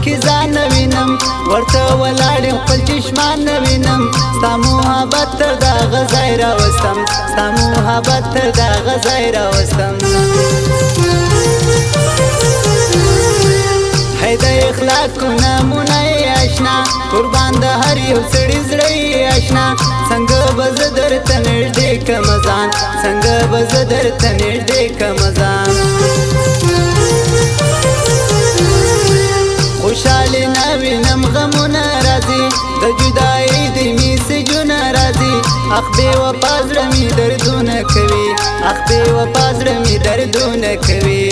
کې ځان وینم ورته ولاړ خپل چشمان وینم ستا محبت تر دا غځای راوستم ستا محبت تر دا غځای راوستم هی د اخلاقو نمونه یې اشنا قربان د هر یو سړي زړه یې اشنا څنګه به زه درته نږدې کړمه ځان څنګه به زه درته نږدې کړمه ځان خوشحالي نه وینم غمونه راځي د جدایۍ د میسجونه راځي اخ بې وفا زړه مې دردونه کوي اخ بې وفا زړه مې دردونه کوي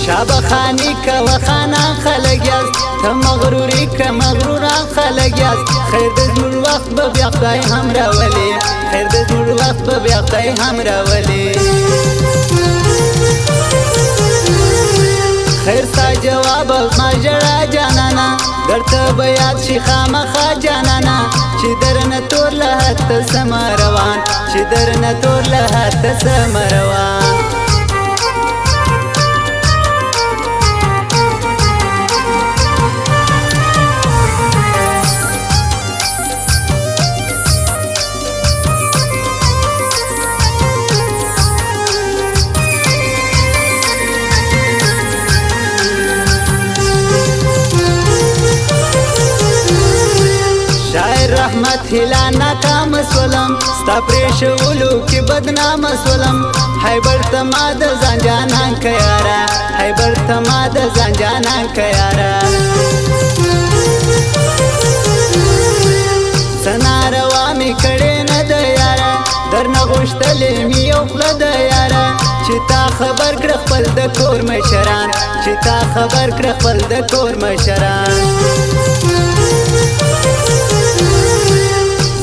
شابخانی کوه خانان خلک یاست ته مغروري که مغروران خلک یاست خیر د زموږ وخت به بیا خدای هم راولي خیر د زموږ وخت به بیا خدای هم راولي خیر ستا جواب ما ژړا جانانا درته به یاد شي خامخا جانانا چې درنه تور له حته سمه روان چې درنه تور له حته سمه روان رحمت هلا ناکام سولم ستا پریښولو کې بدنام سولم هی برته ما د ځان جانان که یاره هی برته ما د ځان جانان که یاره څه ناروا مې کړې نه ده یاره درنه غوښتلې مې یو خوله ده یاره چې تا خبر کړه خپل د کور مشران چې تا خبر کړه خپل د کور مشران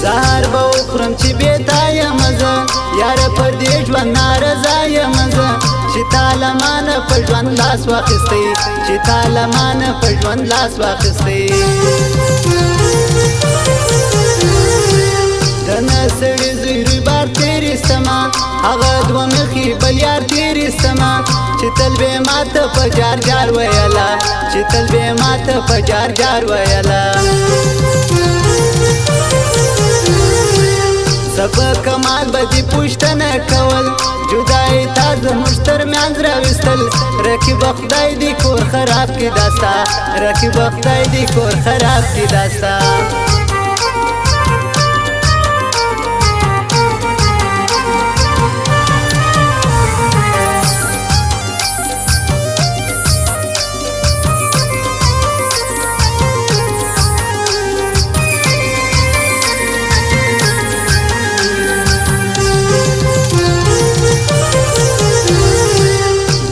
زهر به وخورم چې بېتا یم زه یاره پر دې ژوند نارضا یم زه چې تا له مانه په ژوند لاس واخیستی چې تا له مانه په ژوند لاس واخیستی د نه سړي زوی روی بار تېرېستمه هغه دوه مخي بل یار تېرېستمه چې تل به یې ماته په جار جار ویله چې تل به یې ماته په جار جار ویله زه په کمال به دې پوښتنه کول جدایي تا زموږ ترمنځ راویستل رقیبه خدای دې کور خراب کړي دا ستا رقیبه خدای دې کور خراب کړي دا ستا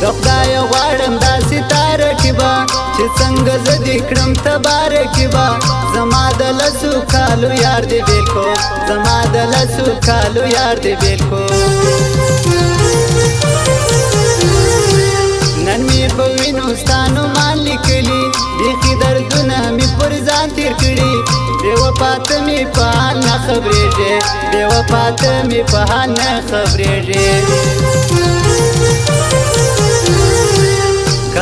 د خدای غواړم داسې تاره کې به چې څنګه زه دې کړم تباره کې به زما د لسو کالو یار دې بېل کو زما د لسو کالو یار دې بېل کو نن مې په وینو ستا نومان لیکلي بیخي دردونه مې پر ځان تېر کړي بې وفا ته مې په حال نه خبرېږې بې وفا ته مې په حال نه خبرېږې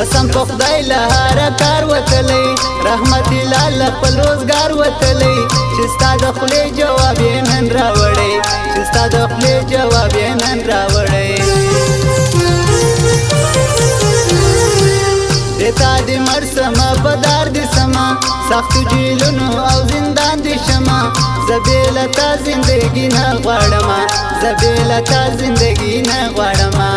قسم په خدای له هره کار وتلی رحمت الله له خپل روزګار وتلی چې ستا د خولې جواب یې نن راوړی چې ستا د خولې جواب یې نن راوړی دیتا دې مړ سمه په دار دې سمه سختو جیلونو او زندان دې شمه زه بې له تا زندګي نه غواړمه زه بې له تا زندګي نه غواړمه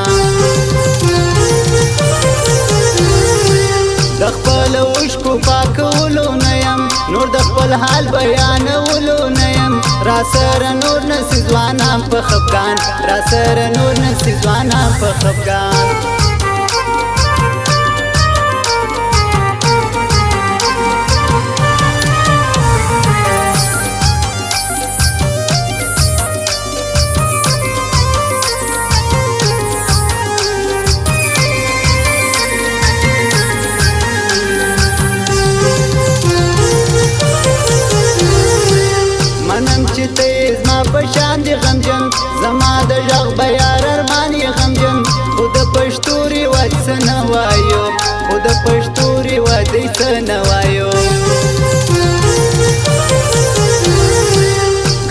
د خپل اوښکو پاکولو نه یم نور د خپل حال بیانولو نه یم را سره نور نسی ځوانان په خفګان را سره نور نسی ځوانان په خفګان زما د ژغ بیار ارمان یې غمجن خو د پښتو دی سنوایو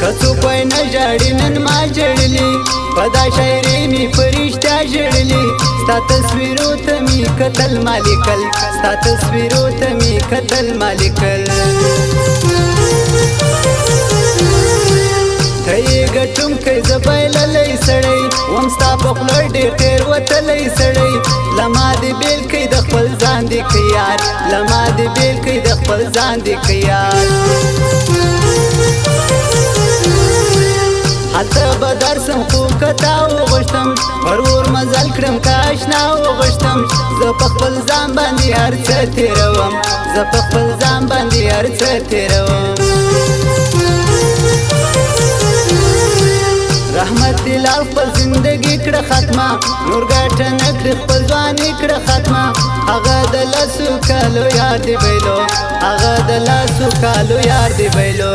کڅو کوئی نه جاړي نن ما جړلی پدا شاعري می فرشتہ جړلی ستا تصویرو ته می قتل مالکل ستا تصویرو ته می قتل مالکل ته یې ګټم کې زبایللی سړی وم ستا په خوله ډېر تېر وتلی سړی لما دې بیل کوي د خپل ځان دې که یار لما دې بیل کوي د خپل ځان دې که یار هلته به درسم خو که تا وغوښتم پر اور مزل کړم که اشنا وغوښتم زه په خپل ځان باندې هر څه تېروم زه په خپل ځان باندې هر څه تېروم رحمت لال خپل زندگی کړه ختمه نور ګټه نه کړې خپل ځواني کړه ختمه هغه د لسو کالو یار دی بیلو هغه د لسو کالو یار دی بیلو